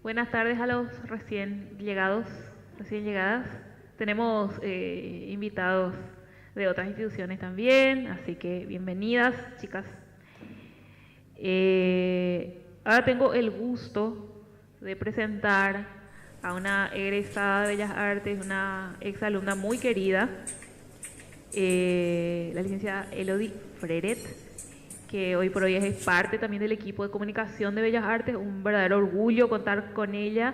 Buenas tardes a los recién llegados. recién llegadas. Tenemos invitados de otras instituciones también, así que bienvenidas, chicas. Ahora tengo el gusto de presentar a una egresada de Bellas Artes, una exalumna muy querida, la licenciada Elodie Freret, que hoy por hoy es parte también del equipo de comunicación de Bellas Artes, un verdadero orgullo contar con ella.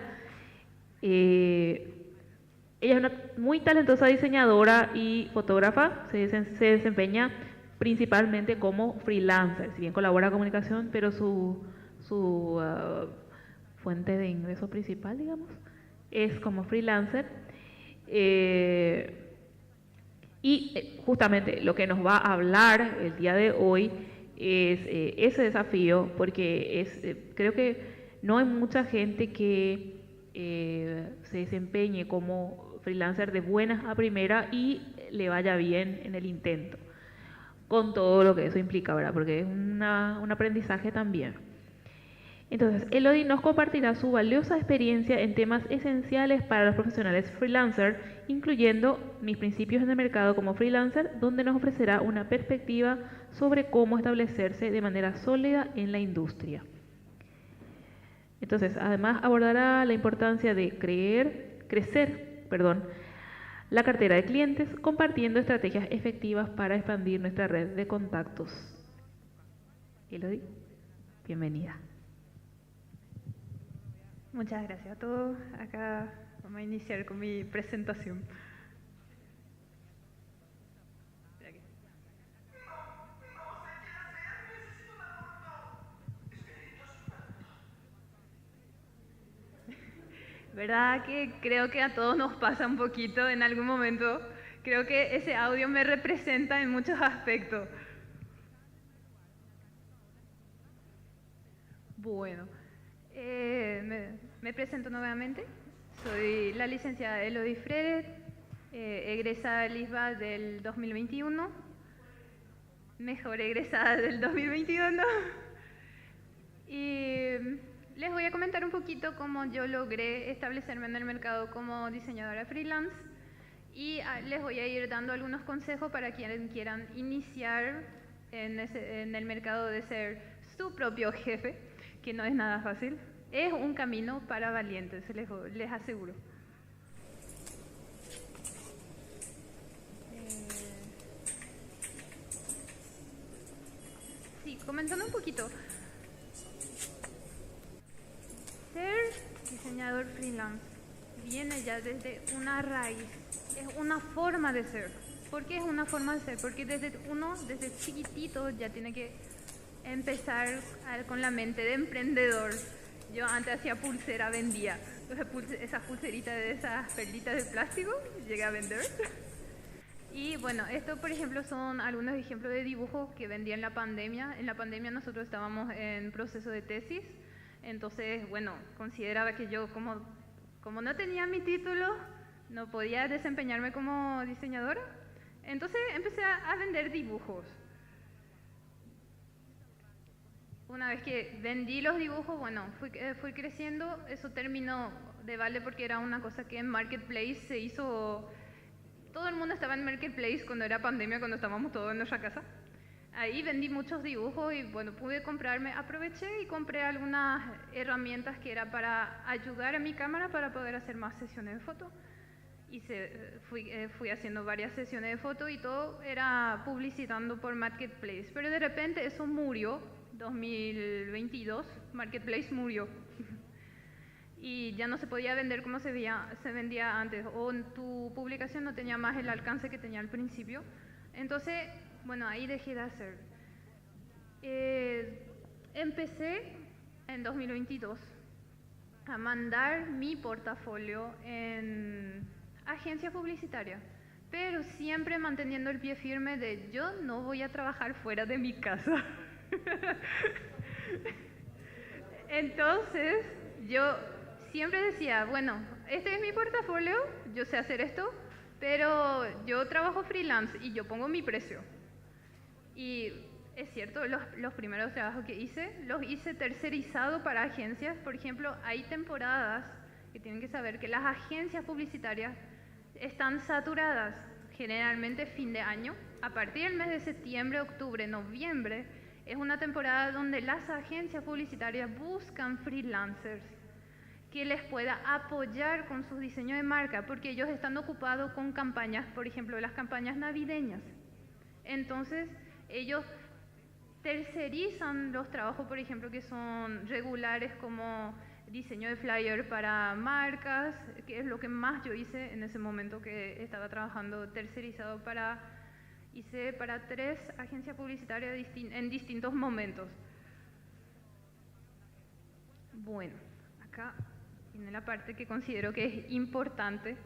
Ella es una muy talentosa diseñadora y fotógrafa, se desempeña principalmente como freelancer, si bien colabora en comunicación, pero su fuente de ingreso principal, digamos, es como freelancer. Justamente lo que nos va a hablar el día de hoy es ese desafío, porque creo que no hay mucha gente que se desempeñe como freelancer de buenas a primera y le vaya bien en el intento, con todo lo que eso implica, ¿verdad? Porque es un aprendizaje también. Entonces, Elodie nos compartirá su valiosa experiencia en temas esenciales para los profesionales freelancer, incluyendo mis principios en el mercado como freelancer, donde nos ofrecerá una perspectiva sobre cómo establecerse de manera sólida en la industria. Entonces, además abordará la importancia de crecer, la cartera de clientes, compartiendo estrategias efectivas para expandir nuestra red de contactos. Elodie, bienvenida. Muchas gracias a todos. Acá vamos a iniciar con mi presentación. ¿Verdad que creo que a todos nos pasa un poquito en algún momento? Creo que ese audio me representa en muchos aspectos. Bueno, me presento nuevamente. Soy la licenciada Elodie Freret, egresada del ISBA del 2021, mejor egresada del 2021. Y les voy a comentar un poquito cómo yo logré establecerme en el mercado como diseñadora freelance y les voy a ir dando algunos consejos para quienes quieran iniciar en el mercado de ser su propio jefe, que no es nada fácil. Es un camino para valientes, les aseguro. Sí, comenzando un poquito. Ser diseñador freelance viene ya desde una raíz, es una forma de ser. ¿Por qué es una forma de ser? Porque desde chiquitito ya tiene que empezar con la mente de emprendedor. Yo antes hacía pulsera, vendía. Esas pulseritas de esas perlitas de plástico, llegué a vender. Y bueno, esto por ejemplo son algunos ejemplos de dibujos que vendí en la pandemia. En la pandemia nosotros estábamos en proceso de tesis, entonces bueno, consideraba que yo como no tenía mi título, no podía desempeñarme como diseñadora, entonces empecé a vender dibujos. Una vez que vendí los dibujos, bueno, fui creciendo, eso terminó de vale porque era una cosa que en Marketplace se hizo. Todo el mundo estaba en Marketplace cuando era pandemia, cuando estábamos todos en nuestra casa. Ahí vendí muchos dibujos y bueno, aproveché y compré algunas herramientas que era para ayudar a mi cámara para poder hacer más sesiones de fotos. Fui haciendo varias sesiones de fotos y todo era publicitando por Marketplace. Pero de repente eso murió, 2022, Marketplace murió. Y ya no se podía vender como se vendía antes, o tu publicación no tenía más el alcance que tenía al principio. Entonces, bueno, ahí dejé de hacer. Empecé en 2022 a mandar mi portafolio en agencias publicitarias, pero siempre manteniendo el pie firme de yo no voy a trabajar fuera de mi casa. Entonces, yo siempre decía, bueno, este es mi portafolio, yo sé hacer esto, pero yo trabajo freelance y yo pongo mi precio. Y es cierto, los primeros trabajos que hice, los hice tercerizado para agencias. Por ejemplo, hay temporadas que tienen que saber que las agencias publicitarias están saturadas, generalmente fin de año. A partir del mes de septiembre, octubre, noviembre, es una temporada donde las agencias publicitarias buscan freelancers que les pueda apoyar con sus diseños de marca, porque ellos están ocupados con campañas, por ejemplo, las campañas navideñas. Entonces, ellos tercerizan los trabajos, por ejemplo, que son regulares, como diseño de flyer para marcas, que es lo que más yo hice en ese momento que estaba trabajando tercerizado hice para 3 agencias publicitarias en distintos momentos. Bueno, acá viene la parte que considero que es importante.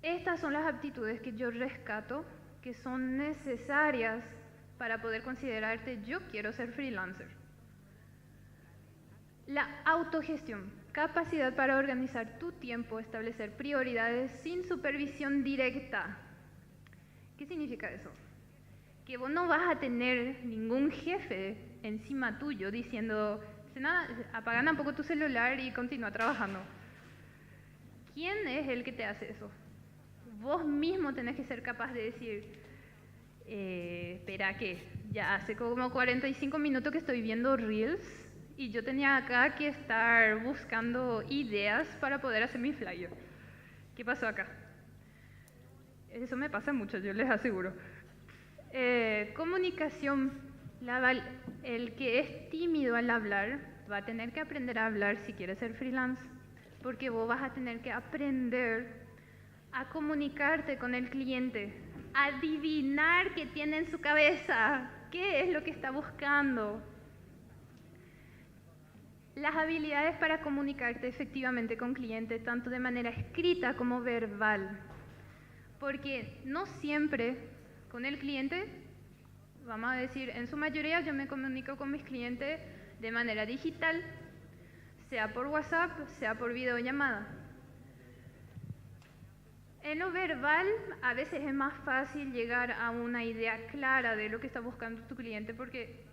Estas son las aptitudes que yo rescato, que son necesarias para poder considerarte yo quiero ser freelancer. La autogestión, capacidad para organizar tu tiempo, establecer prioridades sin supervisión directa. ¿Qué significa eso? Que vos no vas a tener ningún jefe encima tuyo diciendo, nada, apagan un poco tu celular y continúa trabajando. ¿Quién es el que te hace eso? Vos mismo tenés que ser capaz de decir, espera que ya hace como 45 minutos que estoy viendo Reels y yo tenía acá que estar buscando ideas para poder hacer mi flyer. ¿Qué pasó acá? Eso me pasa mucho, yo les aseguro. Comunicación. El que es tímido al hablar va a tener que aprender a hablar si quiere ser freelance, porque vos vas a tener que aprender a comunicarte con el cliente, adivinar qué tiene en su cabeza, qué es lo que está buscando. Las habilidades para comunicarte efectivamente con cliente, tanto de manera escrita como verbal, porque no siempre con el cliente, vamos a decir, en su mayoría yo me comunico con mis clientes de manera digital, sea por WhatsApp, sea por videollamada. En lo verbal, a veces es más fácil llegar a una idea clara de lo que está buscando tu cliente, porque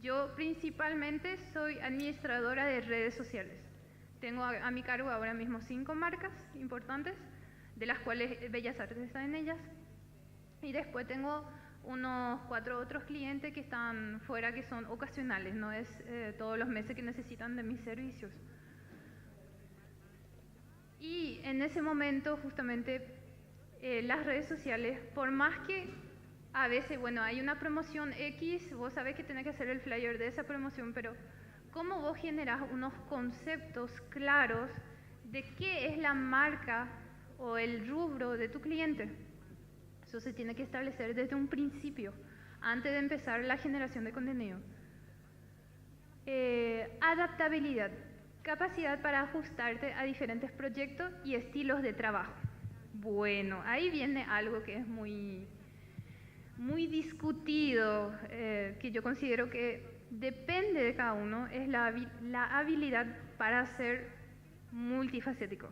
yo principalmente soy administradora de redes sociales. Tengo a mi cargo ahora mismo 5 marcas importantes, de las cuales Bellas Artes está en ellas. Y después tengo unos 4 otros clientes que están fuera, que son ocasionales, no es todos los meses que necesitan de mis servicios. Y en ese momento, justamente, las redes sociales, por más que a veces, bueno, hay una promoción X, vos sabés que tenés que hacer el flyer de esa promoción, pero ¿cómo vos generás unos conceptos claros de qué es la marca o el rubro de tu cliente? Eso se tiene que establecer desde un principio, antes de empezar la generación de contenido. Adaptabilidad, capacidad para ajustarte a diferentes proyectos y estilos de trabajo. Bueno, ahí viene algo que es muy discutido, que yo considero que depende de cada uno, es la habilidad para ser multifacético.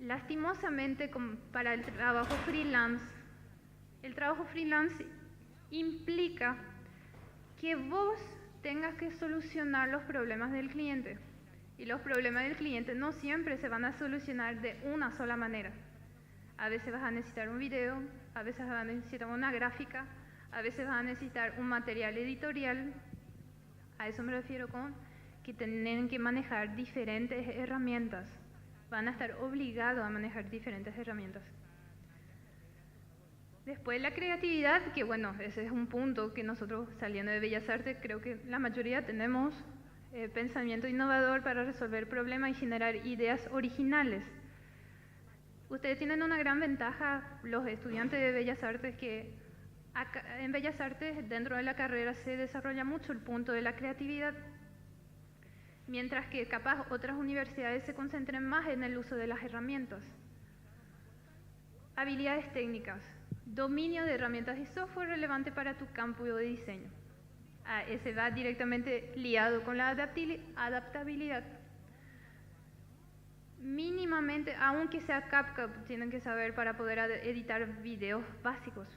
Lastimosamente, para el trabajo freelance implica que vos tengas que solucionar los problemas del cliente. Y los problemas del cliente no siempre se van a solucionar de una sola manera. A veces vas a necesitar un video, a veces vas a necesitar una gráfica, a veces vas a necesitar un material editorial. A eso me refiero con que tienen que manejar diferentes herramientas. Van a estar obligados a manejar diferentes herramientas. Después la creatividad, que bueno, ese es un punto que nosotros saliendo de Bellas Artes creo que la mayoría tenemos pensamiento innovador para resolver problemas y generar ideas originales. Ustedes tienen una gran ventaja, los estudiantes de Bellas Artes, que en Bellas Artes dentro de la carrera se desarrolla mucho el punto de la creatividad, mientras que capaz otras universidades se concentren más en el uso de las herramientas. Habilidades técnicas, dominio de herramientas y software relevante para tu campo de diseño. Ese va directamente liado con la adaptabilidad. Mínimamente, aunque sea CapCut, tienen que saber para poder editar videos básicos,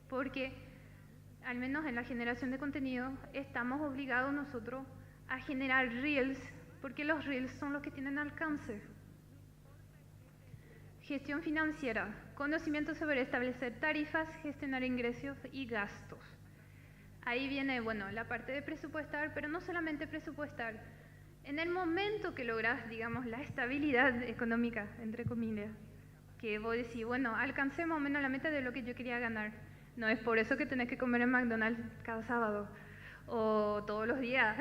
porque al menos en la generación de contenido estamos obligados nosotros a generar Reels porque los Reels son los que tienen alcance. Gestión financiera, conocimiento sobre establecer tarifas, gestionar ingresos y gastos. Ahí viene, bueno, la parte de presupuestar, pero no solamente presupuestar. En el momento que logras, digamos, la estabilidad económica, entre comillas, que vos decís, bueno, alcancé más o menos la meta de lo que yo quería ganar. No es por eso que tenés que comer en McDonald's cada sábado o todos los días.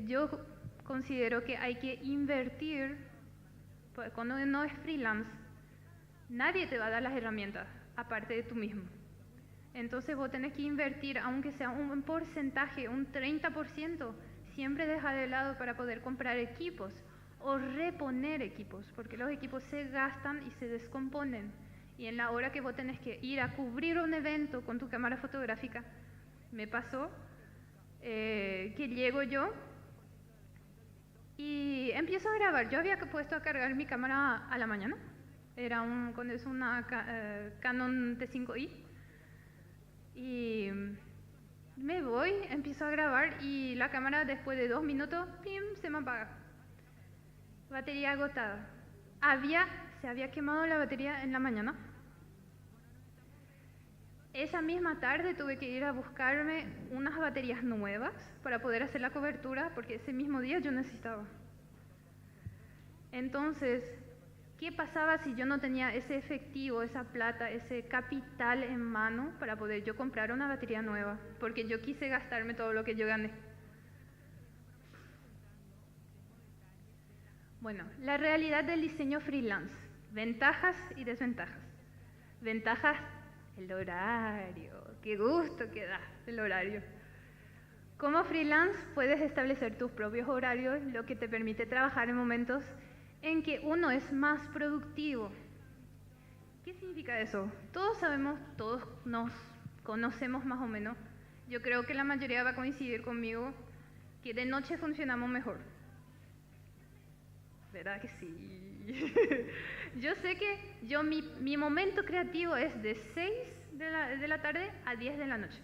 Yo considero que hay que invertir, cuando no es freelance, nadie te va a dar las herramientas, aparte de tú mismo. Entonces vos tenés que invertir, aunque sea un porcentaje, un 30%, siempre deja de lado para poder comprar equipos o reponer equipos, porque los equipos se gastan y se descomponen. Y en la hora que vos tenés que ir a cubrir un evento con tu cámara fotográfica, me pasó que llego yo y empiezo a grabar. Yo había puesto a cargar mi cámara a la mañana, es una Canon T5i, y me voy, empiezo a grabar y la cámara después de 2 minutos, ¡pim!, se me apaga. Batería agotada. Se había quemado la batería en la mañana. Esa misma tarde tuve que ir a buscarme unas baterías nuevas para poder hacer la cobertura, porque ese mismo día yo necesitaba. Entonces, ¿qué pasaba si yo no tenía ese efectivo, esa plata, ese capital en mano para poder yo comprar una batería nueva? Porque yo quise gastarme todo lo que yo gané. Bueno, la realidad del diseño freelance. Ventajas y desventajas. Ventajas, el horario. Qué gusto que da el horario. Como freelance puedes establecer tus propios horarios, lo que te permite trabajar en momentos en que uno es más productivo. ¿Qué significa eso? Todos sabemos, todos nos conocemos más o menos. Yo creo que la mayoría va a coincidir conmigo que de noche funcionamos mejor. ¿Verdad que sí? Yo sé que mi momento creativo es de 6 de la tarde a 10 de la noche.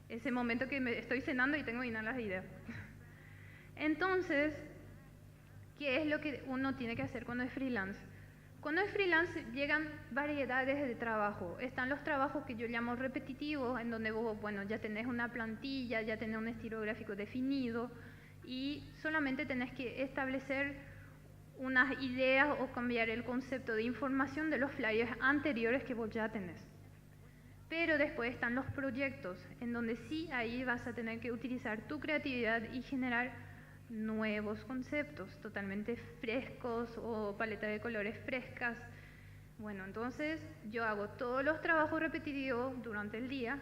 Ese momento que estoy cenando y tengo llenas las ideas. Entonces, ¿qué es lo que uno tiene que hacer cuando es freelance? Cuando es freelance llegan variedades de trabajo. Están los trabajos que yo llamo repetitivos, en donde vos, bueno, ya tenés una plantilla, ya tenés un estilo gráfico definido y solamente tenés que establecer unas ideas o cambiar el concepto de información de los flyers anteriores que vos ya tenés. Pero después están los proyectos, en donde sí, ahí vas a tener que utilizar tu creatividad y generar nuevos conceptos totalmente frescos o paleta de colores frescas. Bueno, entonces yo hago todos los trabajos repetitivos durante el día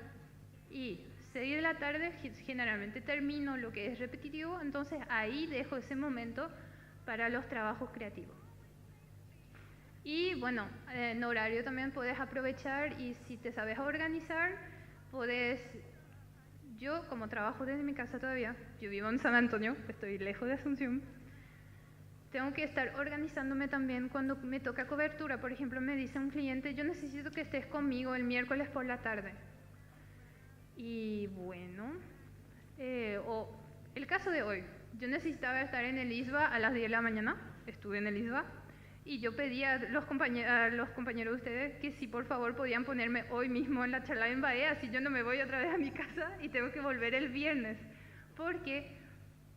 y 6 de la tarde generalmente termino lo que es repetitivo, entonces ahí dejo ese momento para los trabajos creativos. Y bueno, en horario también puedes aprovechar y si te sabes organizar, yo como trabajo desde mi casa todavía, yo vivo en San Antonio, estoy lejos de Asunción, tengo que estar organizándome también cuando me toca cobertura. Por ejemplo, me dice un cliente, yo necesito que estés conmigo el miércoles por la tarde. Y bueno, o el caso de hoy, yo necesitaba estar en el ISBA a las 10 de la mañana, estuve en el ISBA, y yo pedí a los compañeros de ustedes que si por favor podían ponerme hoy mismo en la charla en Bahía, así yo no me voy otra vez a mi casa y tengo que volver el viernes. Porque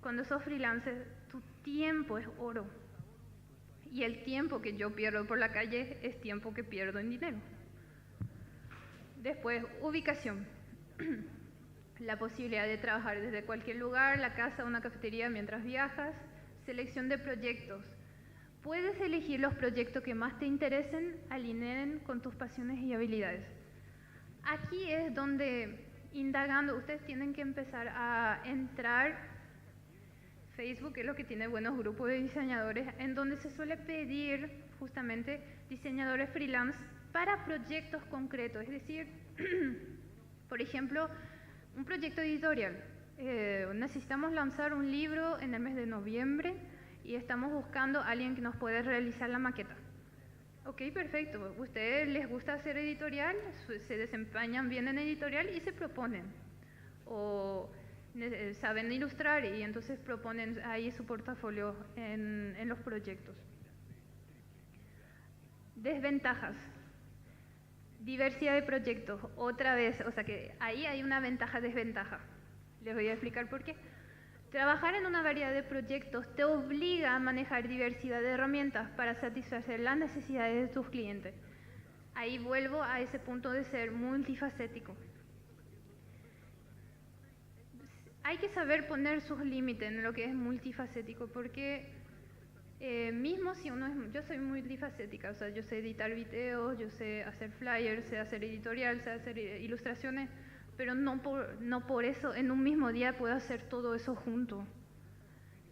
cuando sos freelancer, tu tiempo es oro. Y el tiempo que yo pierdo por la calle es tiempo que pierdo en dinero. Después, ubicación. La posibilidad de trabajar desde cualquier lugar, la casa o una cafetería mientras viajas. Selección de proyectos. Puedes elegir los proyectos que más te interesen, alineen con tus pasiones y habilidades. Aquí es donde, indagando, ustedes tienen que empezar a entrar. Facebook es lo que tiene buenos grupos de diseñadores, en donde se suele pedir justamente diseñadores freelance para proyectos concretos. Es decir, por ejemplo, un proyecto editorial. Necesitamos lanzar un libro en el mes de noviembre y estamos buscando a alguien que nos pueda realizar la maqueta. Ok, perfecto. ¿A ustedes les gusta hacer editorial? Se desempeñan bien en editorial y se proponen. O saben ilustrar y entonces proponen ahí su portafolio en los proyectos. Desventajas. Diversidad de proyectos, otra vez, o sea que ahí hay una ventaja-desventaja. Les voy a explicar por qué. Trabajar en una variedad de proyectos te obliga a manejar diversidad de herramientas para satisfacer las necesidades de tus clientes. Ahí vuelvo a ese punto de ser multifacético. Hay que saber poner sus límites en lo que es multifacético, porque mismo si uno es, yo soy multifacética, o sea, yo sé editar videos, yo sé hacer flyers, sé hacer editorial, sé hacer ilustraciones, pero no por eso en un mismo día puedo hacer todo eso junto.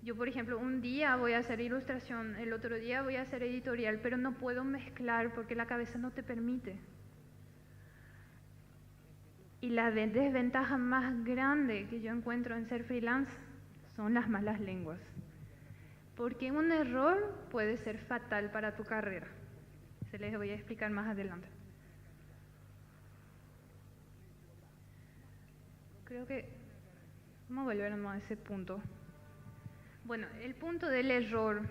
Yo, por ejemplo, un día voy a hacer ilustración, el otro día voy a hacer editorial, pero no puedo mezclar porque la cabeza no te permite. Y la desventaja más grande que yo encuentro en ser freelance son las malas lenguas. Porque un error puede ser fatal para tu carrera. Se les voy a explicar más adelante. Creo que vamos a volver a ese punto. Bueno, el punto del error.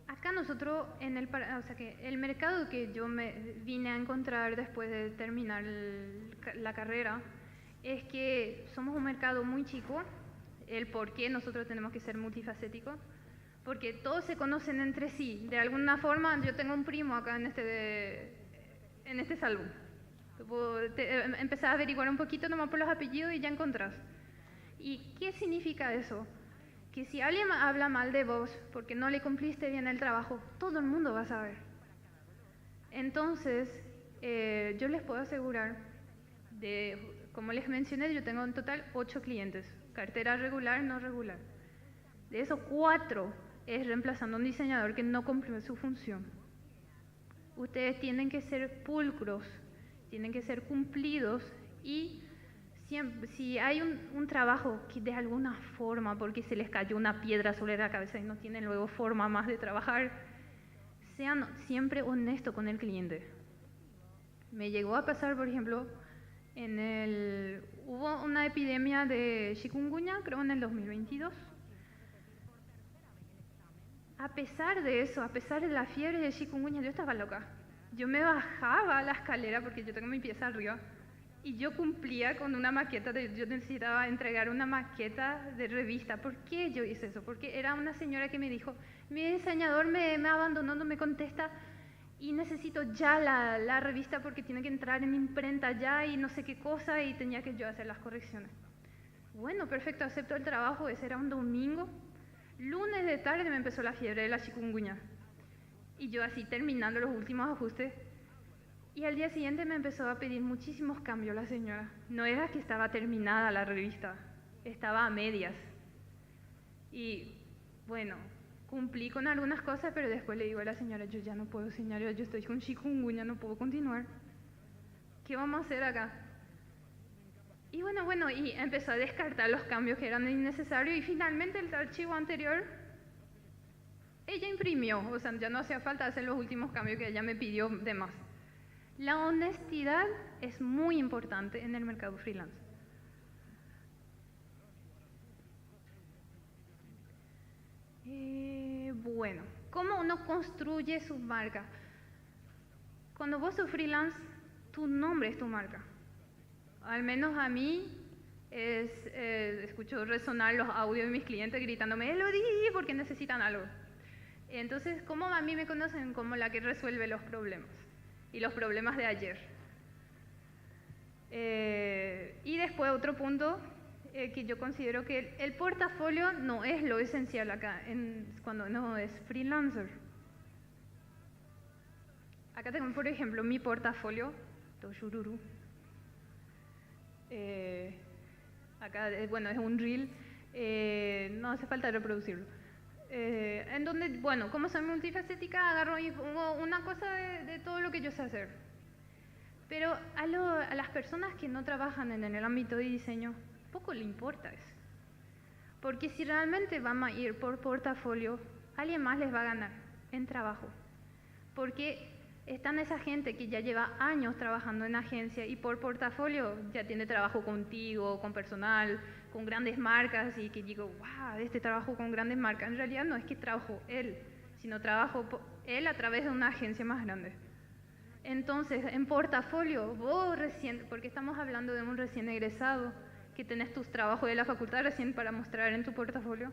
Acá nosotros, o sea que el mercado que yo me vine a encontrar después de terminar la carrera es que somos un mercado muy chico. El por qué nosotros tenemos que ser multifacéticos, porque todos se conocen entre sí. De alguna forma, yo tengo un primo acá en este salón. Empezás a averiguar un poquito nomás por los apellidos y ya encontrás. ¿Y qué significa eso? Que si alguien habla mal de vos porque no le cumpliste bien el trabajo, todo el mundo va a saber. Entonces, yo les puedo asegurar, como les mencioné, yo tengo en total 8 clientes. Cartera regular, no regular. De esos 4 es reemplazando a un diseñador que no cumplió su función. Ustedes tienen que ser pulcros, tienen que ser cumplidos y si hay un trabajo que de alguna forma, porque se les cayó una piedra sobre la cabeza y no tienen luego forma más de trabajar, sean siempre honestos con el cliente. Me llegó a pasar, por ejemplo, hubo una epidemia de chikungunya, creo en el 2022. A pesar de eso, a pesar de la fiebre de chikungunya, yo estaba loca. Yo me bajaba a la escalera porque yo tengo mi pieza arriba y yo cumplía con una maqueta, yo necesitaba entregar una maqueta de revista. ¿Por qué yo hice eso? Porque era una señora que me dijo, mi diseñador me abandonó, no me contesta, y necesito ya la revista porque tiene que entrar en imprenta ya y no sé qué cosa, y tenía que yo hacer las correcciones. Bueno, perfecto, acepto el trabajo, ese era un domingo. Lunes de tarde me empezó la fiebre de la chikungunya. Y yo así terminando los últimos ajustes. Y al día siguiente me empezó a pedir muchísimos cambios la señora. No era que estaba terminada la revista, estaba a medias. Y bueno, cumplí con algunas cosas, pero después le digo a la señora, yo ya no puedo, señora, yo estoy con chikungunya, no puedo continuar. ¿Qué vamos a hacer acá? Y bueno, y empezó a descartar los cambios que eran innecesarios y finalmente el archivo anterior, ella imprimió, o sea, ya no hacía falta hacer los últimos cambios que ella me pidió de más. La honestidad es muy importante en el mercado freelance. Bueno, ¿cómo uno construye su marca? Cuando vos sos freelance, tu nombre es tu marca. Al menos a mí, escucho resonar los audios de mis clientes gritándome, Elodie, porque necesitan algo. Entonces, ¿cómo a mí me conocen? Como la que resuelve los problemas, y los problemas de ayer. Y después otro punto, que yo considero que el portafolio no es lo esencial acá, cuando uno es freelancer. Acá tengo, por ejemplo, mi portafolio, Toshururu. Acá, bueno, es un reel, no hace falta reproducirlo. En donde, bueno, como soy multifacética, agarro y pongo una cosa de todo lo que yo sé hacer. Pero a las personas que no trabajan en el ámbito de diseño, poco le importa eso. Porque si realmente van a ir por portafolio, alguien más les va a ganar en trabajo. Porque Están esa gente que ya lleva años trabajando en agencia y por portafolio ya tiene trabajo contigo, con personal, con grandes marcas y que digo, wow, este trabajo con grandes marcas. En realidad no es que trabajo él, sino trabajo él a través de una agencia más grande. Entonces, en portafolio, vos recién, porque estamos hablando de un recién egresado, que tenés tus trabajos de la facultad recién para mostrar en tu portafolio,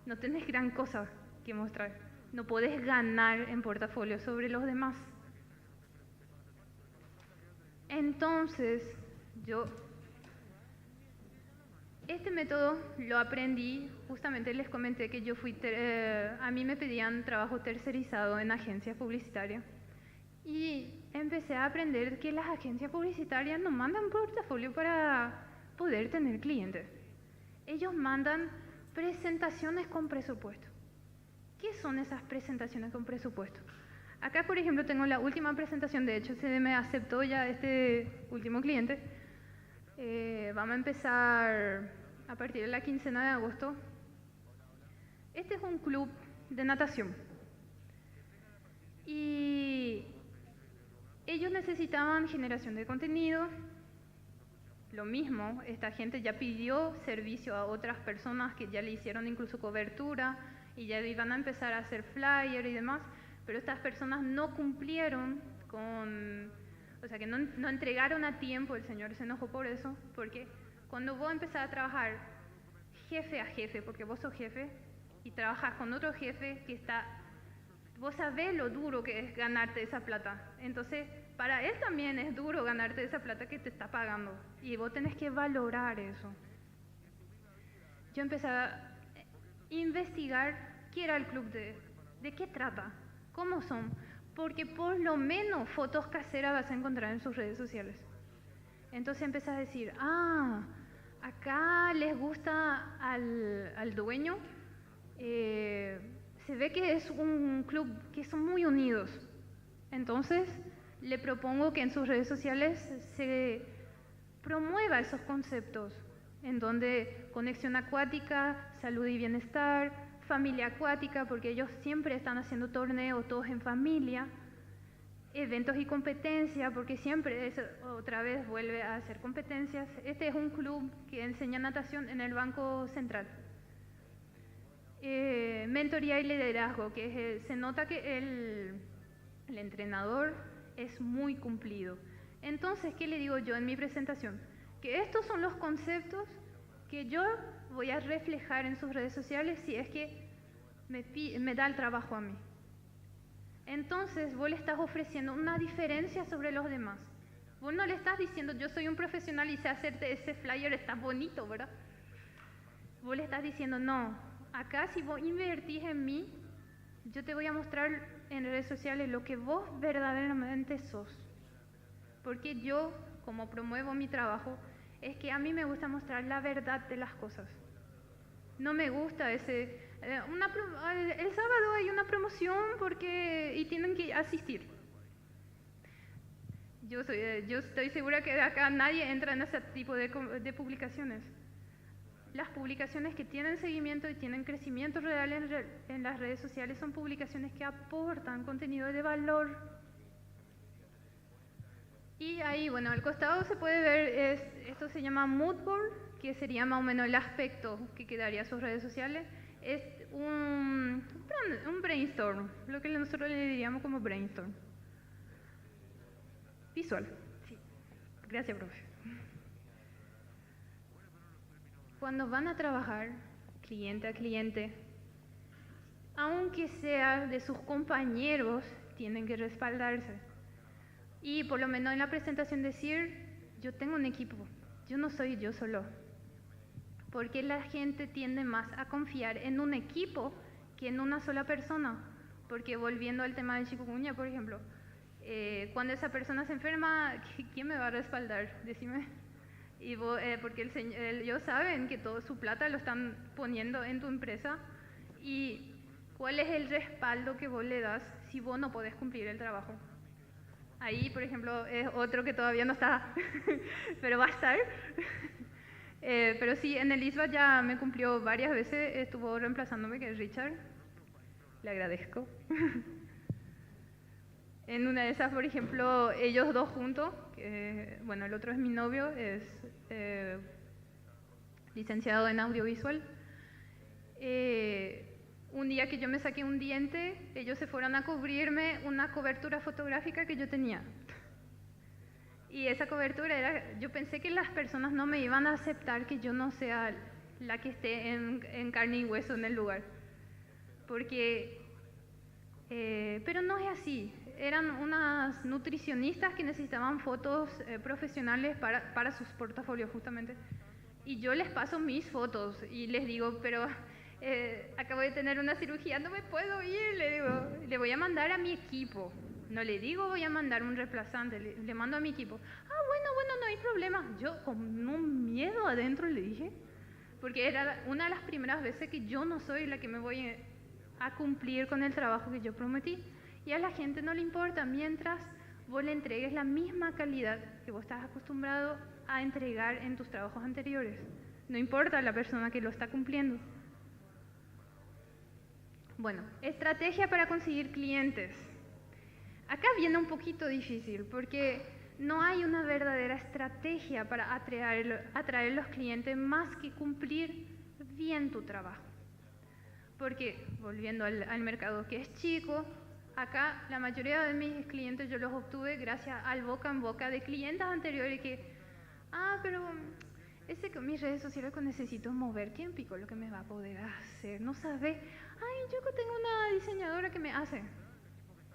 no tenés gran cosa que mostrar. No podés ganar en portafolio sobre los demás. Entonces, este método lo aprendí, justamente les comenté que a mí me pedían trabajo tercerizado en agencias publicitarias. Y empecé a aprender que las agencias publicitarias no mandan portafolio para poder tener clientes. Ellos mandan presentaciones con presupuesto. ¿Qué son esas presentaciones con presupuesto? Acá, por ejemplo, tengo la última presentación, de hecho se me aceptó ya este último cliente. Vamos a empezar a partir de la quincena de agosto. Este es un club de natación. Y ellos necesitaban generación de contenido. Lo mismo, esta gente ya pidió servicio a otras personas que ya le hicieron incluso cobertura y ya iban a empezar a hacer flyer y demás. Pero estas personas no cumplieron o sea, que no entregaron a tiempo. El señor se enojó por eso, porque cuando vos empezás a trabajar jefe a jefe, porque vos sos jefe, y trabajas con otro jefe que vos sabés lo duro que es ganarte esa plata. Entonces, para él también es duro ganarte esa plata que te está pagando, y vos tenés que valorar eso. Yo empecé a investigar qué era el club, de qué trata. ¿Cómo son? Porque por lo menos fotos caseras vas a encontrar en sus redes sociales. Entonces empecé a decir, acá les gusta al dueño, se ve que es un club que son muy unidos. Entonces le propongo que en sus redes sociales se promueva esos conceptos, en donde conexión acuática, salud y bienestar, familia acuática, porque ellos siempre están haciendo torneos todos en familia, eventos y competencias, porque siempre otra vez vuelve a hacer competencias. Este es un club que enseña natación en el Banco Central. Mentoría y liderazgo, que se nota que el entrenador es muy cumplido. Entonces, ¿qué le digo yo en mi presentación? Que estos son los conceptos que yo voy a reflejar en sus redes sociales si es que me da el trabajo a mí. Entonces, vos le estás ofreciendo una diferencia sobre los demás. Vos no le estás diciendo, yo soy un profesional y sé hacerte ese flyer, está bonito, ¿verdad? Vos le estás diciendo, no, acá si vos invertís en mí, yo te voy a mostrar en redes sociales lo que vos verdaderamente sos. Porque yo, como promuevo mi trabajo, es que a mí me gusta mostrar la verdad de las cosas. No me gusta el sábado hay una promoción y tienen que asistir. Yo estoy segura que de acá nadie entra en ese tipo de publicaciones. Las publicaciones que tienen seguimiento y tienen crecimiento real en las redes sociales son publicaciones que aportan contenido de valor. Y ahí, bueno, al costado se puede ver, esto se llama mood board, que sería más o menos el aspecto que quedaría en sus redes sociales. Es un brainstorm, lo que nosotros le diríamos como brainstorm. Visual, sí. Gracias, profe. Cuando van a trabajar cliente a cliente, aunque sea de sus compañeros, tienen que respaldarse. Y por lo menos en la presentación decir, yo tengo un equipo, yo no soy yo solo. Porque la gente tiende más a confiar en un equipo que en una sola persona. Porque volviendo al tema del chikungunya, por ejemplo, cuando esa persona se enferma, ¿quién me va a respaldar? Decime. Y porque ellos saben que toda su plata lo están poniendo en tu empresa. ¿Y cuál es el respaldo que vos le das si vos no podés cumplir el trabajo? Ahí, por ejemplo, es otro que todavía no está, pero va a estar. Pero sí, en el ISBA ya me cumplió varias veces, estuvo reemplazándome, que es Richard. Le agradezco. En una de esas, por ejemplo, ellos dos juntos, bueno, el otro es mi novio, es licenciado en audiovisual. Un día que yo me saqué un diente, ellos se fueron a cubrirme una cobertura fotográfica que yo tenía. Y esa cobertura era, yo pensé que las personas no me iban a aceptar que yo no sea la que esté en carne y hueso en el lugar. Porque, pero no es así. Eran unas nutricionistas que necesitaban fotos profesionales para sus portafolios justamente. Y yo les paso mis fotos y les digo, pero acabo de tener una cirugía, no me puedo ir, le digo, le voy a mandar a mi equipo. No le digo voy a mandar un reemplazante, le mando a mi equipo. Bueno, no hay problema. Yo con un miedo adentro le dije, porque era una de las primeras veces que yo no soy la que me voy a cumplir con el trabajo que yo prometí. Y a la gente no le importa mientras vos le entregues la misma calidad que vos estás acostumbrado a entregar en tus trabajos anteriores. No importa la persona que lo está cumpliendo. Bueno, estrategia para conseguir clientes. Acá viene un poquito difícil porque no hay una verdadera estrategia para atraer los clientes más que cumplir bien tu trabajo. Porque, volviendo al mercado que es chico, acá la mayoría de mis clientes yo los obtuve gracias al boca en boca de clientes anteriores que, pero ese con mis redes sociales que necesito mover, ¿quién pico lo que me va a poder hacer? No sabe, yo tengo una diseñadora que me hace.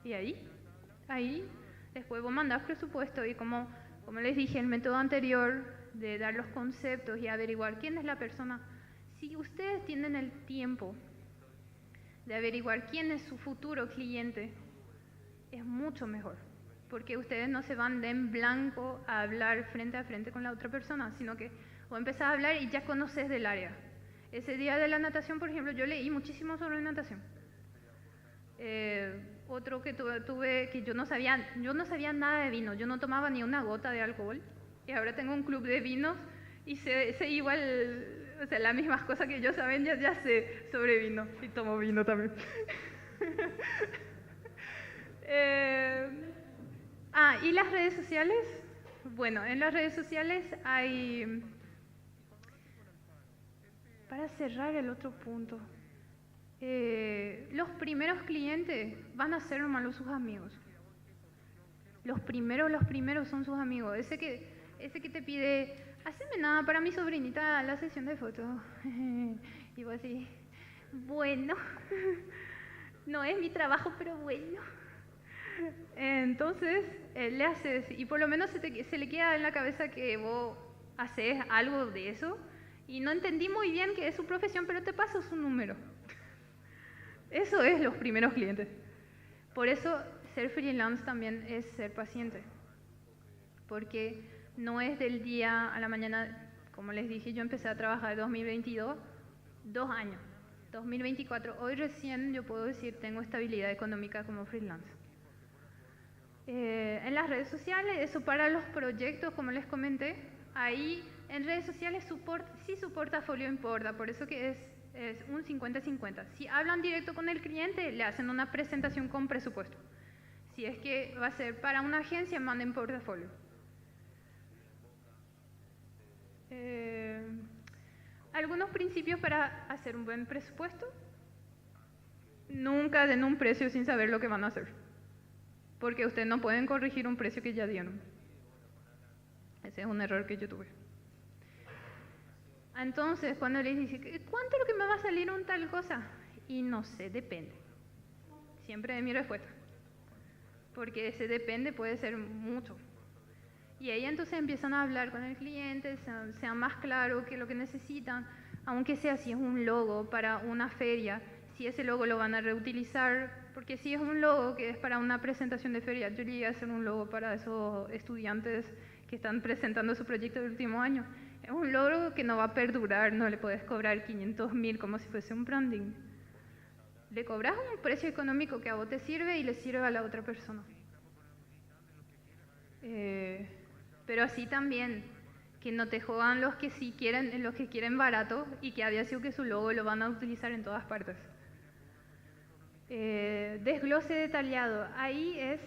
Y ahí, después vos mandás presupuesto y como les dije, el método anterior de dar los conceptos y averiguar quién es la persona, si ustedes tienen el tiempo de averiguar quién es su futuro cliente, es mucho mejor, porque ustedes no se van de en blanco a hablar frente a frente con la otra persona, sino que vos empezás a hablar y ya conoces del área. Ese día de la natación, por ejemplo, yo leí muchísimo sobre natación. Otro que tuve que yo no sabía nada de vino, yo no tomaba ni una gota de alcohol, y ahora tengo un club de vinos y sé igual, o sea, las mismas cosas que ellos saben, ya sé sobre vino, y tomo vino también. Y las redes sociales. Bueno, en las redes sociales hay, para cerrar el otro punto, los primeros clientes van a ser nomás sus amigos. Los primeros son sus amigos. Ese que te pide, haceme nada para mi sobrinita la sesión de fotos. Y vos así, bueno, no es mi trabajo, pero bueno. Entonces, le haces, y por lo menos se le queda en la cabeza que vos haces algo de eso, y no entendí muy bien que es su profesión, pero te paso su número. Eso es los primeros clientes. Por eso, ser freelance también es ser paciente, porque no es del día a la mañana. Como les dije, yo empecé a trabajar en 2022, 2 años. 2024, hoy recién yo puedo decir tengo estabilidad económica como freelance. En las redes sociales, eso para los proyectos, como les comenté, ahí en redes sociales sí su portafolio importa, por eso que es un 50-50. Si hablan directo con el cliente, le hacen una presentación con presupuesto. Si es que va a ser para una agencia, manden portafolio. Algunos principios para hacer un buen presupuesto. Nunca den un precio sin saber lo que van a hacer, porque ustedes no pueden corregir un precio que ya dieron. Ese es un error que yo tuve. Entonces, cuando les dice, ¿cuánto es lo que me va a salir un tal cosa? Y no sé, depende. Siempre de mi respuesta. Porque ese depende puede ser mucho. Y ahí entonces empiezan a hablar con el cliente, sean más claros que lo que necesitan, aunque sea si es un logo para una feria, si ese logo lo van a reutilizar, porque si es un logo que es para una presentación de feria, yo llegué a hacer un logo para esos estudiantes que están presentando su proyecto del último año. Es un logo que no va a perdurar, no le puedes cobrar 500.000 como si fuese un branding. Le cobras un precio económico que a vos te sirve y le sirve a la otra persona. Pero así también, que no te jodan los que quieren barato y que había sido que su logo lo van a utilizar en todas partes. Desglose detallado. Ahí es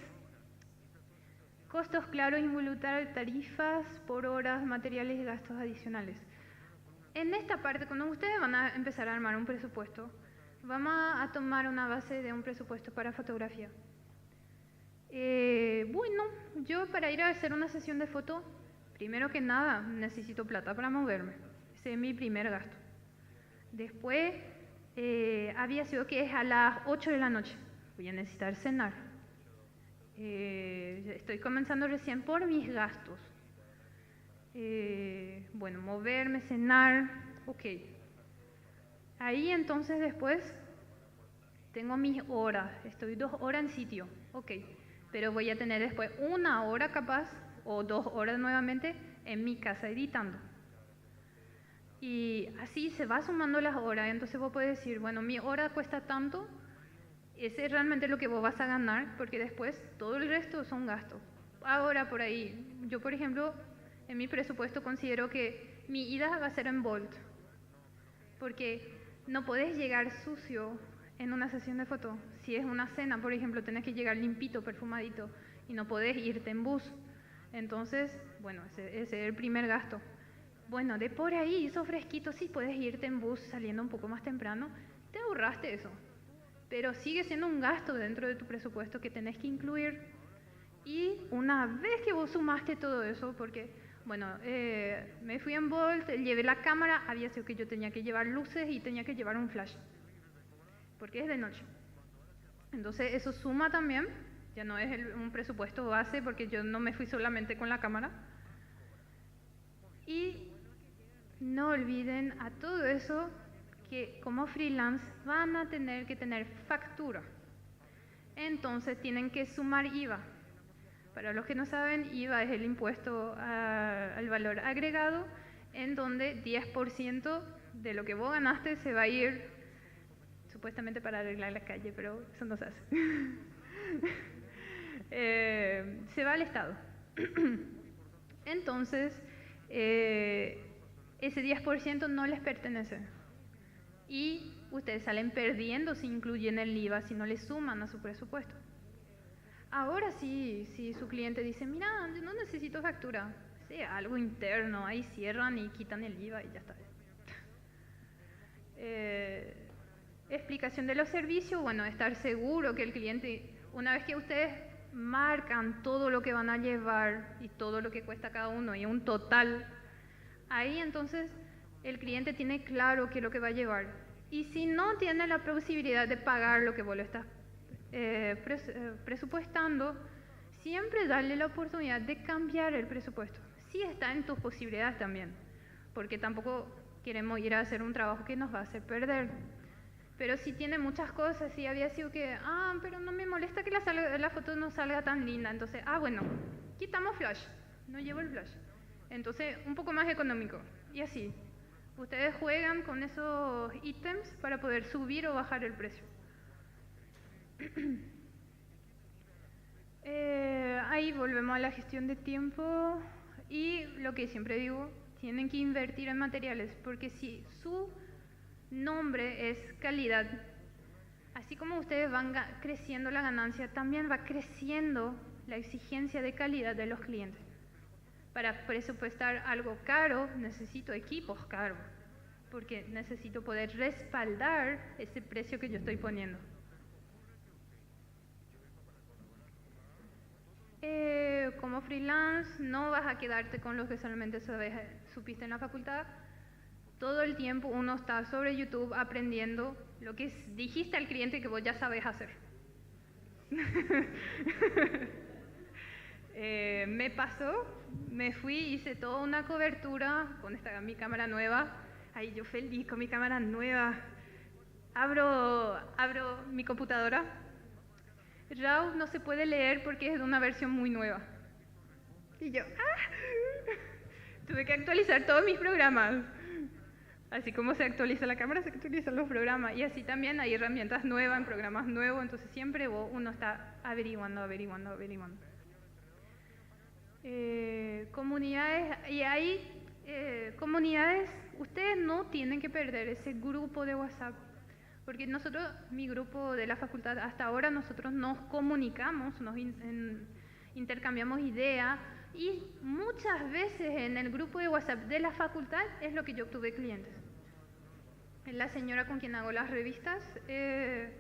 Costos claros, involuntarios, tarifas por horas, materiales y gastos adicionales. En esta parte, cuando ustedes van a empezar a armar un presupuesto, vamos a tomar una base de un presupuesto para fotografía. Bueno, yo para ir a hacer una sesión de foto, primero que nada, necesito plata para moverme. Ese es mi primer gasto. Después, había sido que es a las 8 de la noche. Voy a necesitar cenar. Estoy comenzando recién por mis gastos. Bueno, moverme, cenar, ok. Ahí entonces después tengo mis horas. Estoy 2 horas en sitio, ok. Pero voy a tener después 1 hora capaz, o 2 horas nuevamente, en mi casa editando. Y así se va sumando las horas, entonces vos podés decir, bueno, mi hora cuesta tanto, ese es realmente lo que vos vas a ganar, porque después todo el resto son gastos. Ahora por ahí, yo por ejemplo, en mi presupuesto considero que mi ida va a ser en Bolt, porque no podés llegar sucio en una sesión de foto. Si es una cena, por ejemplo, tenés que llegar limpito, perfumadito, y no podés irte en bus. Entonces, bueno, ese es el primer gasto. Bueno, de por ahí, esos fresquitos, sí puedes irte en bus saliendo un poco más temprano, te ahorraste eso. Pero sigue siendo un gasto dentro de tu presupuesto que tenés que incluir. Y una vez que vos sumaste todo eso, porque, bueno, me fui en Bolt, llevé la cámara, había sido que yo tenía que llevar luces y tenía que llevar un flash, porque es de noche. Entonces eso suma también, ya no es un presupuesto base, porque yo no me fui solamente con la cámara. Y no olviden a todo eso que como freelance van a tener que tener factura. Entonces tienen que sumar IVA. Para los que no saben, IVA es el impuesto al valor agregado, en donde 10% de lo que vos ganaste se va a ir supuestamente para arreglar la calle, pero eso no se hace. Se va al Estado. Entonces, ese 10% no les pertenece. Y ustedes salen perdiendo si incluyen el IVA, si no le suman a su presupuesto. Ahora sí, si su cliente dice, mira, yo no necesito factura, sí, algo interno, ahí cierran y quitan el IVA y ya está. Explicación de los servicios, bueno, estar seguro que el cliente, una vez que ustedes marcan todo lo que van a llevar y todo lo que cuesta cada uno y un total, ahí entonces el cliente tiene claro qué es lo que va a llevar. Y si no tiene la posibilidad de pagar lo que vos le estás presupuestando, siempre darle la oportunidad de cambiar el presupuesto. Sí está en tus posibilidades también, porque tampoco queremos ir a hacer un trabajo que nos va a hacer perder. Pero si tiene muchas cosas, si había sido que, pero no me molesta que la foto no salga tan linda, entonces, bueno, quitamos flash, no llevo el flash. Entonces, un poco más económico. Y así, ustedes juegan con esos ítems para poder subir o bajar el precio. Ahí volvemos a la gestión de tiempo y lo que siempre digo, tienen que invertir en materiales, porque si su nombre es calidad, así como ustedes van creciendo la ganancia, también va creciendo la exigencia de calidad de los clientes. Para presupuestar algo caro, necesito equipos caros, porque necesito poder respaldar ese precio que yo estoy poniendo. Como freelance no vas a quedarte con lo que solamente supiste en la facultad. Todo el tiempo uno está sobre YouTube aprendiendo lo que dijiste al cliente que vos ya sabes hacer. Me pasó, me fui, hice toda una cobertura con mi cámara nueva. Ahí yo feliz con mi cámara nueva. Abro mi computadora. RAW no se puede leer porque es de una versión muy nueva. Y yo, tuve que actualizar todos mis programas. Así como se actualiza la cámara, se actualizan los programas. Y así también hay herramientas nuevas, en programas nuevos, entonces siempre uno está averiguando. Comunidades, y ahí, comunidades, ustedes no tienen que perder ese grupo de WhatsApp. Porque nosotros, mi grupo de la facultad, hasta ahora nosotros nos comunicamos, intercambiamos ideas y muchas veces en el grupo de WhatsApp de la facultad es lo que yo obtuve clientes. La señora con quien hago las revistas de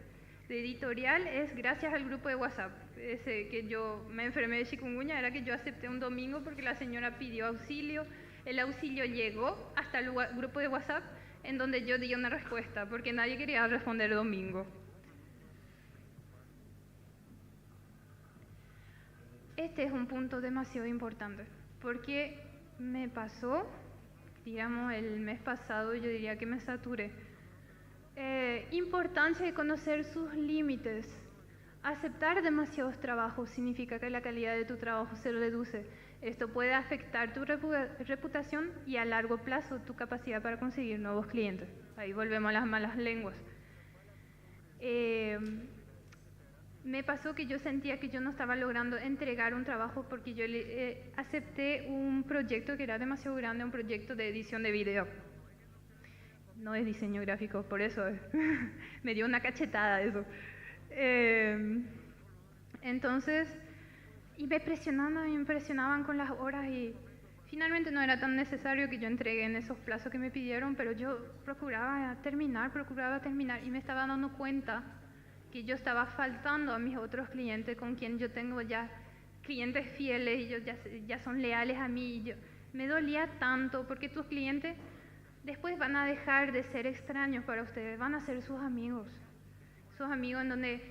editorial es gracias al grupo de WhatsApp. Ese que yo me enfermé de chikungunya era que yo acepté un domingo porque la señora pidió auxilio. El auxilio llegó hasta el grupo de WhatsApp en donde yo di una respuesta porque nadie quería responder domingo. Este es un punto demasiado importante porque me pasó, digamos, el mes pasado, yo diría que me saturé. Importancia de conocer sus límites. Aceptar demasiados trabajos significa que la calidad de tu trabajo se reduce. Esto puede afectar tu reputación y a largo plazo tu capacidad para conseguir nuevos clientes. Ahí volvemos a las malas lenguas. Me pasó que yo sentía que yo no estaba logrando entregar un trabajo porque yo acepté un proyecto que era demasiado grande, un proyecto de edición de video. No es diseño gráfico, por eso me dio una cachetada eso. Entonces, y me impresionaban con las horas y finalmente no era tan necesario que yo entregue en esos plazos que me pidieron, pero yo procuraba terminar y me estaba dando cuenta que yo estaba faltando a mis otros clientes con quien yo tengo ya clientes fieles y ellos ya son leales a mí. Y me dolía tanto porque tus clientes después van a dejar de ser extraños para ustedes, van a ser sus amigos en donde,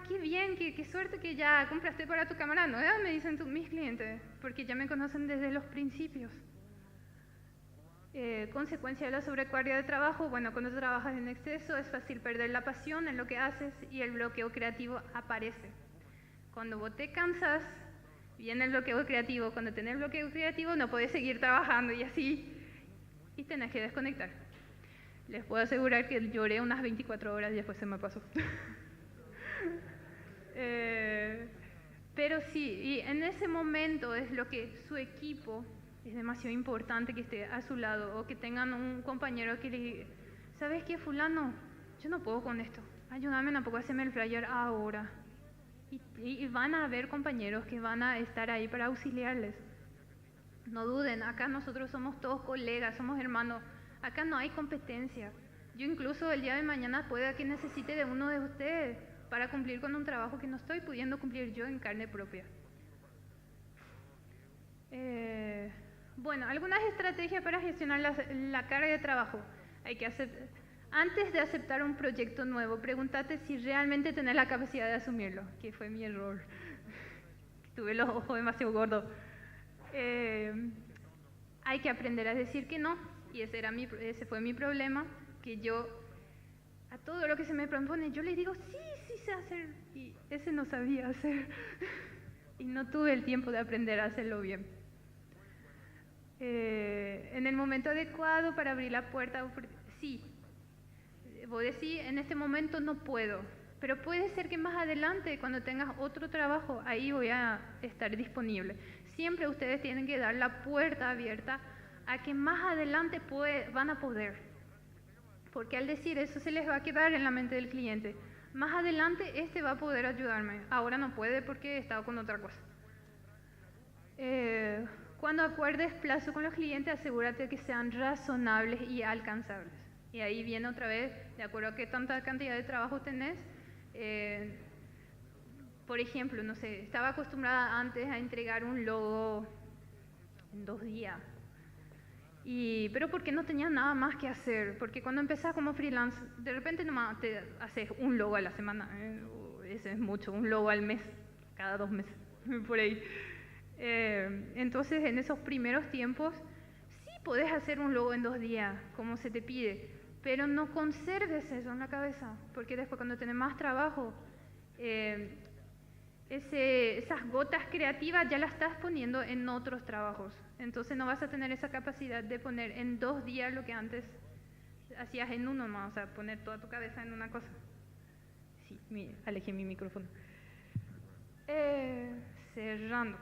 qué bien, qué suerte que ya compraste para tu cámara nueva, me dicen mis clientes, porque ya me conocen desde los principios. Consecuencia de la sobrecarga de trabajo, bueno, cuando trabajas en exceso es fácil perder la pasión en lo que haces y el bloqueo creativo aparece. Cuando vos te cansas, viene el bloqueo creativo. Cuando tenés bloqueo creativo no podés seguir trabajando y así, y tenés que desconectar. Les puedo asegurar que lloré unas 24 horas y después se me pasó. Pero sí, y en ese momento es lo que su equipo, es demasiado importante que esté a su lado o que tengan un compañero que le diga, ¿sabes qué, fulano? Yo no puedo con esto, ayúdame un poco a hacerme el flyer ahora. Y van a haber compañeros que van a estar ahí para auxiliarles. No duden, acá nosotros somos todos colegas, somos hermanos, acá no hay competencia. Yo incluso el día de mañana pueda que necesite de uno de ustedes para cumplir con un trabajo que no estoy pudiendo cumplir yo en carne propia. Bueno, algunas estrategias para gestionar la carga de trabajo. Hay que antes de aceptar un proyecto nuevo, pregúntate si realmente tenés la capacidad de asumirlo, que fue mi error. Tuve los ojos demasiado gordos. Hay que aprender a decir que no, y ese fue mi problema, que yo a todo lo que se me propone, yo le digo, sí sé hacer, y ese no sabía hacer, y no tuve el tiempo de aprender a hacerlo bien. En el momento adecuado para abrir la puerta, sí, vos decís, en este momento no puedo, pero puede ser que más adelante, cuando tengas otro trabajo, ahí voy a estar disponible. Siempre ustedes tienen que dar la puerta abierta a que más adelante van a poder. Porque al decir eso se les va a quedar en la mente del cliente. Más adelante este va a poder ayudarme. Ahora no puede porque he estado con otra cosa. Cuando acuerdes plazo con los clientes, asegúrate que sean razonables y alcanzables. Y ahí viene otra vez, de acuerdo a qué tanta cantidad de trabajo tenés. Por ejemplo, no sé, estaba acostumbrada antes a entregar un logo en 2 días. Pero porque no tenía nada más que hacer, porque cuando empezás como freelance, de repente nomás te haces un logo a la semana, ese es mucho, un logo al mes, cada 2 meses, por ahí. Entonces, en esos primeros tiempos, sí podés hacer un logo en 2 días, como se te pide, pero no conserves eso en la cabeza, porque después cuando tenés más trabajo, esas gotas creativas ya las estás poniendo en otros trabajos. Entonces no vas a tener esa capacidad de poner en 2 días lo que antes hacías en uno más, o sea, poner toda tu cabeza en una cosa. Sí, alejé mi micrófono. Cerrando.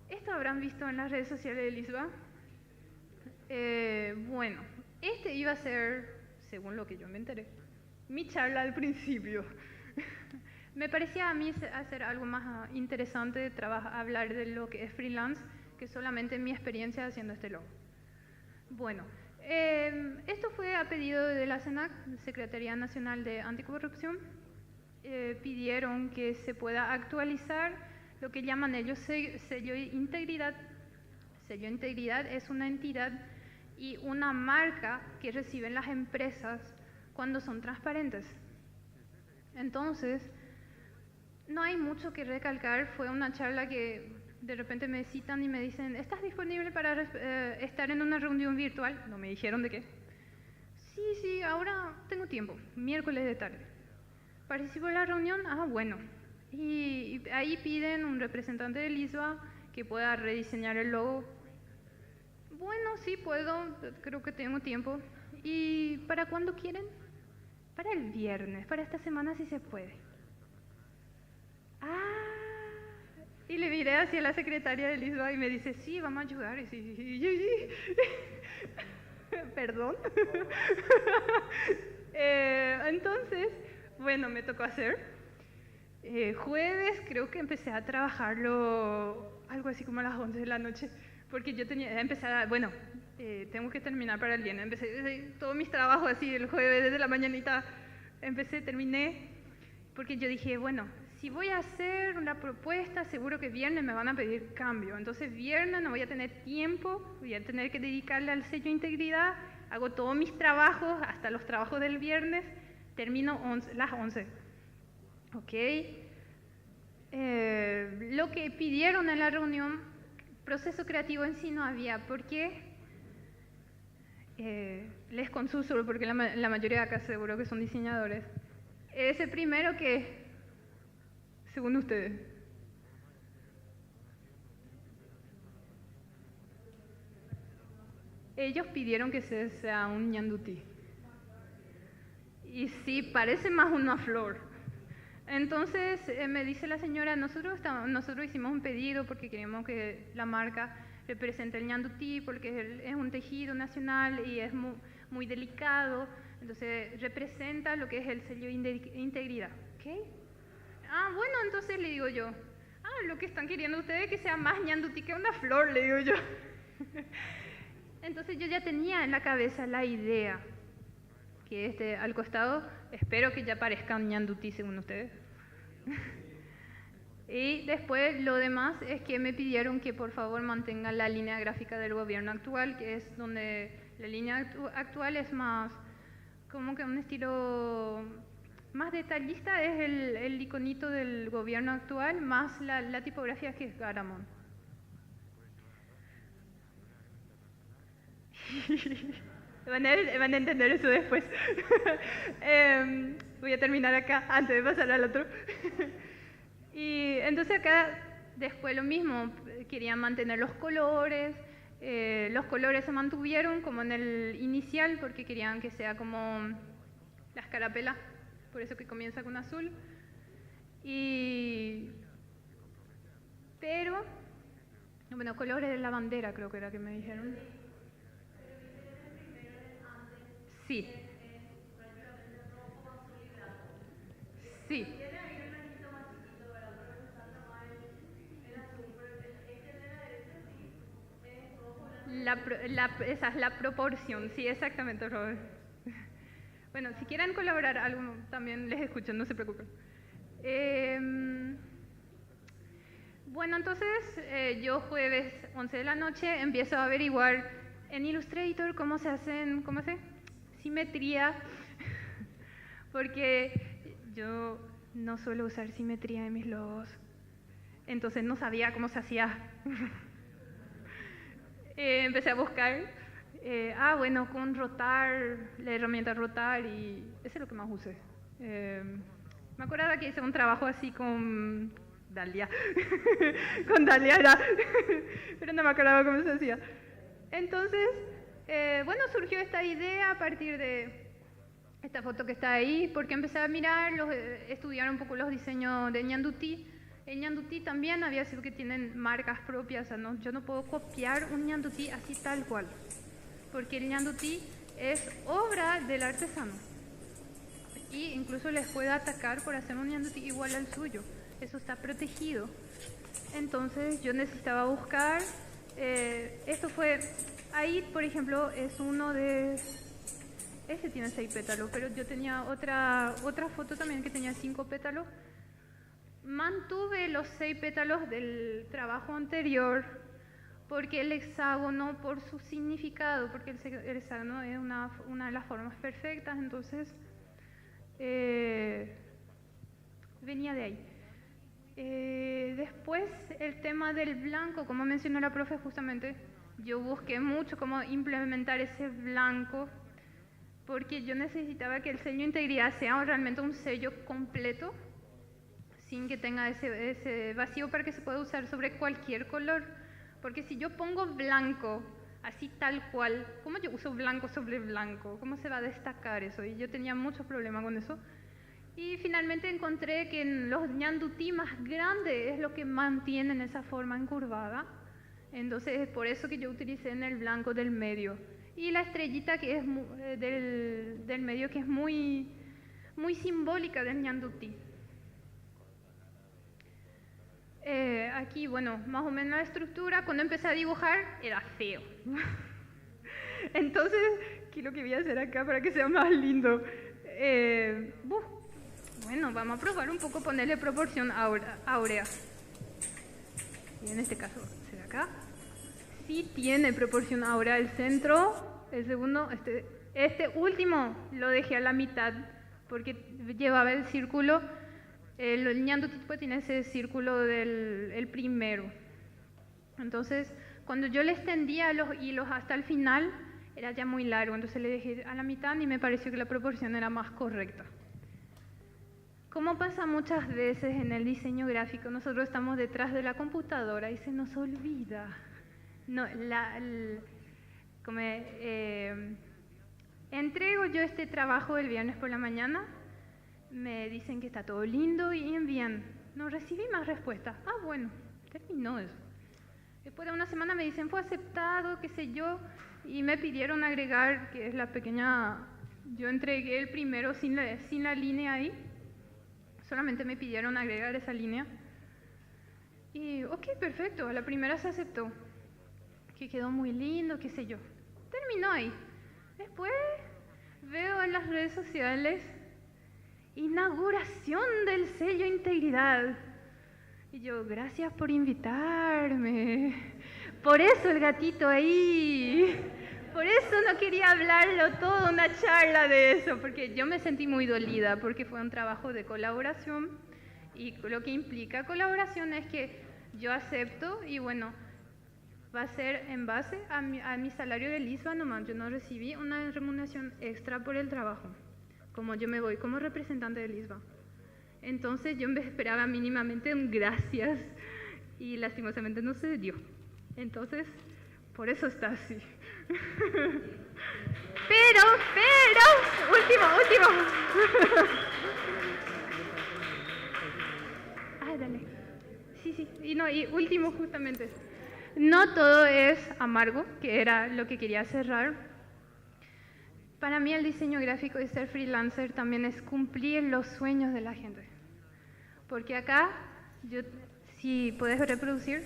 Esto habrán visto en las redes sociales de Lisboa. Bueno, este iba a ser, según lo que yo me enteré, mi charla al principio. Me parecía a mí hacer algo más interesante, hablar de lo que es freelance, que solamente mi experiencia haciendo este logo. Bueno, esto fue a pedido de la CENAC, Secretaría Nacional de Anticorrupción. Pidieron que se pueda actualizar lo que llaman ellos sello de integridad. Sello de integridad es una entidad y una marca que reciben las empresas cuando son transparentes. Entonces, no hay mucho que recalcar. Fue una charla que de repente me citan y me dicen, ¿estás disponible para estar en una reunión virtual? No me dijeron de qué. Sí, ahora tengo tiempo, miércoles de tarde. ¿Participo en la reunión? Ah, bueno. Y ahí piden un representante de ISBA que pueda rediseñar el logo. Bueno, sí puedo, creo que tengo tiempo. ¿Y para cuándo quieren? Para el viernes, para esta semana si se puede. Y le miré hacia la secretaria de ISBA y me dice, sí, vamos a ayudar. Y sí. Perdón. Entonces, bueno, me tocó hacer. Jueves creo que empecé a trabajarlo algo así como a las 11 de la noche, porque yo tengo que terminar para el viernes. Empecé todos mis trabajos así el jueves desde la mañanita, terminé, porque yo dije, bueno, si voy a hacer una propuesta, seguro que viernes me van a pedir cambio. Entonces viernes no voy a tener tiempo, voy a tener que dedicarle al sello de integridad, hago todos mis trabajos, hasta los trabajos del viernes, termino las 11. ¿Ok? Lo que pidieron en la reunión, proceso creativo en sí no había. ¿Por qué? Les consulto, porque la mayoría de acá seguro que son diseñadores. Ese primero que, según ustedes. Ellos pidieron que sea un ñandutí. Y sí, parece más una flor. Entonces me dice la señora, nosotros hicimos un pedido porque queremos que la marca represente el ñandutí, porque es un tejido nacional y es muy delicado, entonces representa lo que es el sello de integridad. ¿Okay? Bueno, entonces le digo yo, lo que están queriendo ustedes es que sea más ñandutí que una flor, le digo yo. Entonces yo ya tenía en la cabeza la idea que al costado, espero que ya parezca un ñandutí según ustedes. Y después lo demás es que me pidieron que por favor mantenga la línea gráfica del gobierno actual, que es donde la línea actual es más como que un estilo más detallista, es el iconito del gobierno actual, más la tipografía que es Garamond. Van a entender eso después. Voy a terminar acá antes de pasar al otro. Y entonces acá después lo mismo, querían mantener los colores se mantuvieron como en el inicial porque querían que sea como la escarapela, por eso que comienza con azul. Pero, bueno, colores de la bandera creo que era que me dijeron. Sí. Sí. Esa es la proporción, sí, exactamente, Robert. Bueno, si quieren colaborar algo, también les escucho, no se preocupen. Bueno, entonces yo jueves 11 de la noche empiezo a averiguar en Illustrator cómo se simetría, porque yo no suelo usar simetría en mis logos, entonces no sabía cómo se hacía. Empecé a buscar, bueno, con rotar, la herramienta rotar, y eso es lo que más usé. Me acordaba que hice un trabajo así con Dalia, con Dalia era, pero no me acordaba cómo se hacía. Entonces, bueno, surgió esta idea a partir de esta foto que está ahí, porque empecé a mirar, estudiar un poco los diseños de ñandutí. El ñandutí también había sido que tienen marcas propias, o sea, yo no puedo copiar un ñandutí así tal cual, porque el ñandutí es obra del artesano. y incluso les puede atacar por hacer un ñandutí igual al suyo. Eso está protegido. Entonces yo necesitaba buscar, esto fue, ahí por ejemplo es uno de, este tiene 6 pétalos, pero yo tenía otra foto también que tenía 5 pétalos. Mantuve los 6 pétalos del trabajo anterior porque el hexágono, por su significado, porque el hexágono es una de las formas perfectas, entonces venía de ahí. Después el tema del blanco, como mencionó la profe, justamente yo busqué mucho cómo implementar ese blanco porque yo necesitaba que el sello integridad sea realmente un sello completo sin que tenga ese vacío para que se pueda usar sobre cualquier color, porque si yo pongo blanco así tal cual, ¿cómo yo uso blanco sobre blanco? ¿Cómo se va a destacar eso? Y yo tenía muchos problemas con eso. Y finalmente encontré que en los ñandutí más grandes es lo que mantienen esa forma encurvada. Entonces es por eso que yo utilicé en el blanco del medio. Y la estrellita que es del medio, que es muy simbólica del ñandutí. Aquí, bueno, más o menos la estructura. Cuando empecé a dibujar era feo. Entonces, ¿qué es lo que voy a hacer acá para que sea más lindo? Bueno, vamos a probar un poco ponerle proporción áurea. Y en este caso, ¿será acá? Sí tiene proporción áurea el centro. El segundo, este último lo dejé a la mitad porque llevaba el círculo. El ñandutí tiene ese círculo del primero. Entonces, cuando yo le extendía los hilos hasta el final, era ya muy largo. Entonces le dejé a la mitad y me pareció que la proporción era más correcta. Como pasa muchas veces en el diseño gráfico, nosotros estamos detrás de la computadora y se nos olvida. No, entrego yo este trabajo el viernes por la mañana, me dicen que está todo lindo y bien. No recibí más respuestas. Ah, bueno, terminó eso. Después de una semana me dicen, fue aceptado, qué sé yo, y me pidieron agregar, que es la pequeña, yo entregué el primero sin la línea ahí, solamente me pidieron agregar esa línea. Y, ok, perfecto, a la primera se aceptó, que quedó muy lindo, qué sé yo. Terminó ahí. Después veo en las redes sociales, inauguración del sello integridad. Y yo, gracias por invitarme. Por eso el gatito ahí. Por eso no quería hablarlo todo, una charla de eso, porque yo me sentí muy dolida, porque fue un trabajo de colaboración. Y lo que implica colaboración es que yo acepto y bueno, va a ser en base a mi salario de LISBA nomás. Yo no recibí una remuneración extra por el trabajo, como yo me voy como representante de LISBA. Entonces yo me esperaba mínimamente un gracias y lastimosamente no se dio. Entonces, por eso está así. Pero, último. Ah, dale. Sí, y último justamente. No todo es amargo, que era lo que quería cerrar. Para mí el diseño gráfico y ser freelancer también es cumplir los sueños de la gente. Porque acá, si puedes reproducir,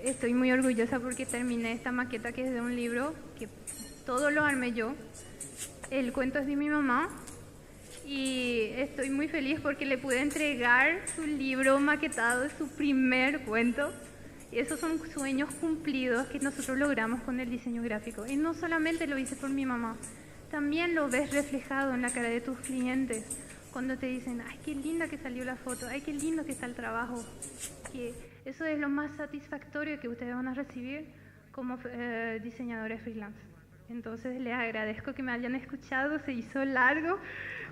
estoy muy orgullosa porque terminé esta maqueta que es de un libro, que todo lo armé yo. El cuento es de mi mamá y estoy muy feliz porque le pude entregar su libro maquetado, su primer cuento. Y esos son sueños cumplidos que nosotros logramos con el diseño gráfico. Y no solamente lo hice por mi mamá, también lo ves reflejado en la cara de tus clientes. Cuando te dicen, ay, qué linda que salió la foto, ay, qué lindo que está el trabajo. Que eso es lo más satisfactorio que ustedes van a recibir como diseñadores freelance. Entonces les agradezco que me hayan escuchado, se hizo largo,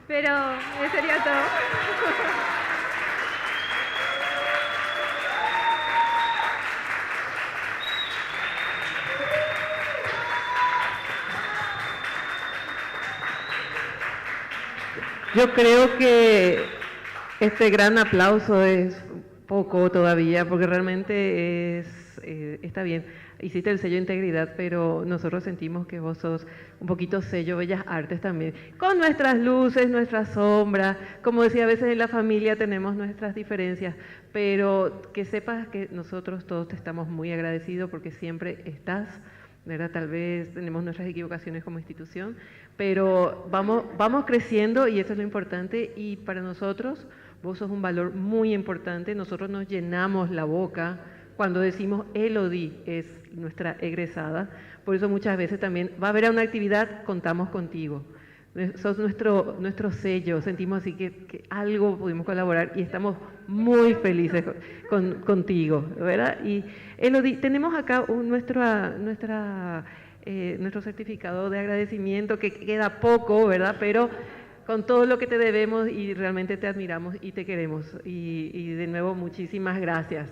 pero eso sería todo. Yo creo que este gran aplauso es poco todavía, porque realmente está bien. hiciste el sello Integridad, pero nosotros sentimos que vos sos un poquito sello Bellas Artes también, con nuestras luces, nuestras sombras, como decía, a veces en la familia tenemos nuestras diferencias, pero que sepas que nosotros todos te estamos muy agradecidos porque siempre estás, ¿verdad? Tal vez tenemos nuestras equivocaciones como institución, pero vamos creciendo y eso es lo importante, y para nosotros vos sos un valor muy importante. Nosotros nos llenamos la boca cuando decimos Elodie es nuestra egresada, por eso muchas veces también va a haber una actividad, contamos contigo. Sos nuestro sello, sentimos así que algo pudimos colaborar y estamos muy felices contigo, ¿verdad? Y Elodie, tenemos acá nuestro certificado de agradecimiento, que queda poco, ¿verdad? Pero con todo lo que te debemos y realmente te admiramos y te queremos. Y de nuevo, muchísimas gracias.